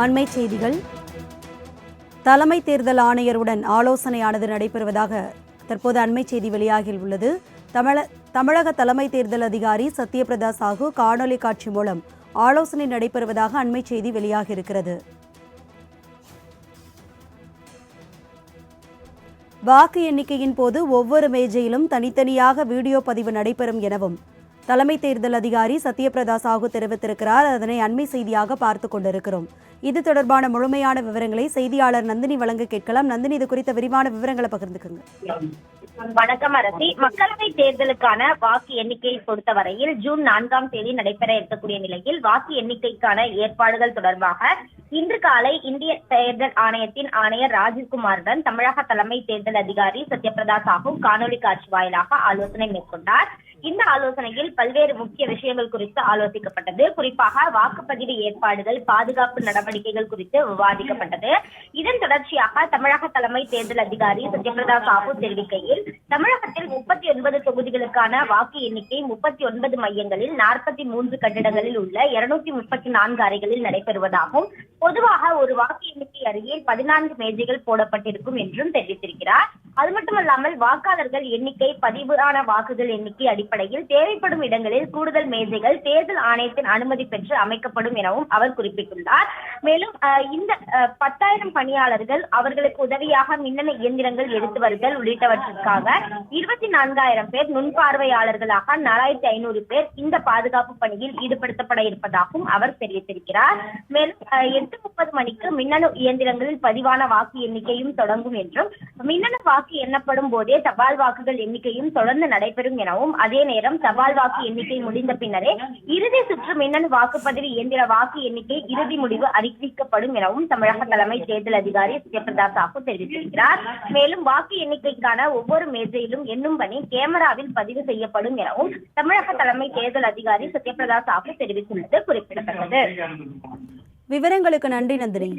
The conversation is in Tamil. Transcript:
அண்மை செய்திகள். தலைமை தேர்தல் ஆணையருடன் ஆலோசனையானது நடைபெறுவதாக தற்போது அண்மை செய்தி வெளியாகியுள்ளது. தமிழக தலைமை தேர்தல் அதிகாரி சத்யபிரதா சாஹூ காணொலி காட்சி மூலம் ஆலோசனை நடைபெறுவதாக அண்மை செய்தி வெளியாகியிருக்கிறது. வாக்கு எண்ணிக்கையின் போது ஒவ்வொரு மேஜையிலும் தனித்தனியாக வீடியோ பதிவு நடைபெறும் எனவும் தலைமை தேர்தல் அதிகாரி சத்யபிரதா சாஹூ தெரிவித்திருக்கிறார். அதனை அண்மை செய்தியாக பார்த்துக் கொண்டிருக்கிறோம். இது தொடர்பான முழுமையான விவரங்களை செய்தியாளர் நந்தினி வழங்க கேட்கலாம். நந்தினி, இது குறித்த விரிவான விவரங்களை பகிர்ந்துக்குங்க. வணக்கம் அரசி. மக்களவை தேர்தலுக்கான வாக்கு எண்ணிக்கையை பொறுத்தவரையில் ஜூன் 4ஆம் தேதி நடைபெற இருக்கக்கூடிய நிலையில் வாக்கு எண்ணிக்கைக்கான ஏற்பாடுகள் தொடர்பாக இன்று காலை இந்திய தேர்தல் ஆணையத்தின் ஆணையர் ராஜீவ்குமாருடன் தமிழக தலைமை தேர்தல் அதிகாரி சத்யபிரதா சாஹூ காணொலி காட்சி வாயிலாக ஆலோசனை மேற்கொண்டார். இந்த ஆலோசனையில் பல்வேறு முக்கிய விஷயங்கள் குறித்து ஆலோசிக்கப்பட்டது. குறிப்பாக வாக்குப்பதிவு ஏற்பாடுகள், பாதுகாப்பு நடவடிக்கைகள் குறித்து விவாதிக்கப்பட்டது. இதன் தொடர்ச்சியாக தமிழக தலைமை தேர்தல் அதிகாரி சத்யபிரதா சாஹூ தெரிவிக்கையில், தமிழகத்தில் 39 தொகுதிகளுக்கான வாக்கு எண்ணிக்கை 39 மையங்களில் 43 கட்டிடங்களில் உள்ள 234 அறைகளில் நடைபெறுவதாகவும், பொதுவாக ஒரு வாக்கு எண்ணிக்கை அருகே 14 மேஜைகள் போடப்பட்டிருக்கும் என்றும் தெரிவித்திருக்கிறார். அது மட்டுமல்லாமல் வாக்காளர்கள் எண்ணிக்கை, பதிவான வாக்குகள் எண்ணிக்கை அடிப்படையில் தேவைப்படும் இடங்களில் கூடுதல் மேஜைகள் தேர்தல் ஆணையத்தின் அனுமதி பெற்று அமைக்கப்படும் எனவும் அவர் குறிப்பிட்டுள்ளார். மேலும் இந்த 10,000 பணியாளர்கள், அவர்களுக்கு உதவியாக மின்னணு இயந்திரங்கள் எடுத்து வருதல் உள்ளிட்டவற்றிற்காக 24,000 பேர், நுண்பார்வையாளர்களாக 4,500 பேர் இந்த பாதுகாப்பு பணியில் ஈடுபடுத்தப்பட இருப்பதாகவும் அவர் தெரிவித்திருக்கிறார். மேலும் 8:30 மணிக்கு மின்னணு இயந்திரங்களில் பதிவான வாக்கு எண்ணிக்கையும் தொடங்கும் என்றும், மின்னணு வாக்கு எண்ணப்படும் போதே தபால் வாக்குகள் எண்ணிக்கையும் தொடர்ந்து நடைபெறும் எனவும், அதே நேரம் தபால் வாக்கு எண்ணிக்கை முடிந்த பின்னரே இறுதி சுற்று மின்னணு வாக்குப்பதிவு இயந்திர வாக்கு எண்ணிக்கை இறுதி முடிவு அறிவிக்கப்படும் எனவும் தமிழக தலைமை தேர்தல் அதிகாரி சத்யபிரதா சாஹூ தெரிவித்திருக்கிறார். மேலும் வாக்கு எண்ணிக்கைக்கான ஒவ்வொரு மேஜையிலும் எண்ணும் பணி கேமராவில் பதிவு செய்யப்படும் எனவும் தமிழக தலைமை தேர்தல் அதிகாரி சத்யபிரதா சாஹூ தெரிவித்துள்ளது குறிப்பிடத்தக்கது. விவரங்களுக்கு நன்றி நந்தினி.